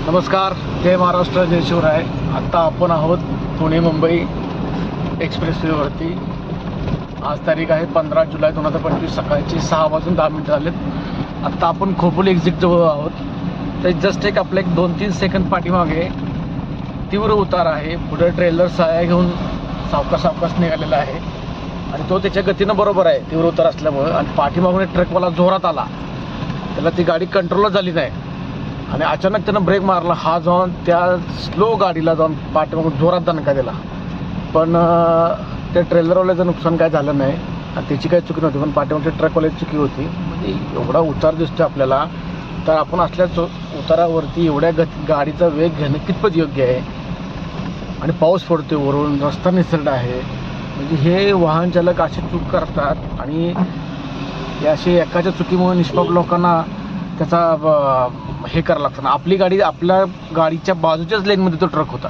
नमस्कार, जय महाराष्ट्र, जय शिवराय. आत्ता आपण आहोत पुणे मुंबई एक्सप्रेसवेवरती. आज तारीख आहे 15 जुलै 2025. सकाळची 6:10 झालेत. आत्ता आपण खोपोली एक्झिट जवळ आहोत. तर जस्ट एक आपलं 2-3 सेकंद पाठीमागे तीव्र उतार आहे. पुढे ट्रेलर साया घेऊन सावकाश निघालेला आहे आणि तो त्याच्या गतीनं बरोबर आहे तीव्र उतार असल्यामुळं. आणि पाठीमागून एक ट्रकवाला जोरात आला, त्याला ती गाडी कंट्रोलच झाली नाही आणि अचानक त्यानं ब्रेक मारला. हा जाऊन त्या स्लो गाडीला जाऊन पाठीमागून जोरात दणका दिला. पण त्या ट्रेलरवाल्याचं नुकसान काय झालं नाही आणि त्याची काही चुकी नव्हती, पण पाठीमागच्या ट्रकवाल्याची चुकी होती. म्हणजे एवढा उतार दिसतो आपल्याला, तर आपण असल्याच उतारावरती एवढ्या गाडीचा वेग घेणं कितपत योग्य आहे. आणि पाऊस पडतोय, वरून रस्ता निसरडा आहे. म्हणजे हे वाहन चालक अशी चूक करतात आणि अशी एकाच्या चुकीमुळे निष्पाप लोकांना त्याचा हे करावं लागतं. आपली गाडी आपल्या गाडीच्या बाजूच्याच लेनमध्ये तो ट्रक होता.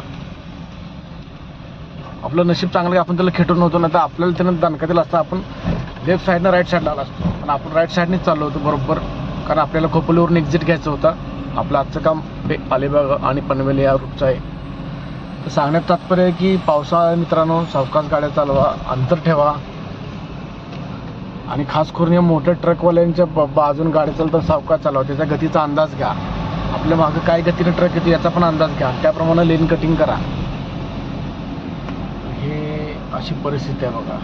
आपलं नशीब चांगलं, आपण त्याला खेटून नव्हतो, ना तर आपल्याला त्यानं दणका दिला असता. आपण लेफ्ट साईडनं राईट साईडला आला असतो, पण आपण राईट साईडनेच चाललो होतो बरोबर, कारण आपल्याला खोपोलीवरून एक्झिट घ्यायचं होता. आपलं आजचं काम अलिबाग आणि पनवेल या रूटचं आहे. तर सांगण्यात तात्पर्य आहे की पावसाळा मित्रांनो, सावकाश गाड्या चालवा, अंतर ठेवा आणि खास करून या मोठ्या ट्रकवाल्यांच्या बाजून गाडी चालतात सावकाश चालवा. त्याच्या गतीचा अंदाज घ्या. आपल्या मागं काय गतीनं ट्रक येतो याचा पण अंदाज घ्या, त्याप्रमाणे लेन कटिंग करा. हे अशी परिस्थिती आहे बघा.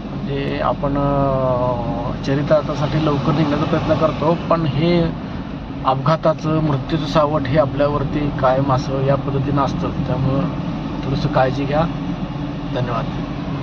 म्हणजे आपण चरितार्थासाठी लवकर निघण्याचा प्रयत्न करतो, पण हे अपघाताचं, मृत्यूचं सावट हे आपल्यावरती कायम असं या पद्धतीनं असतं. त्यामुळं थोडंसं काळजी घ्या. धन्यवाद.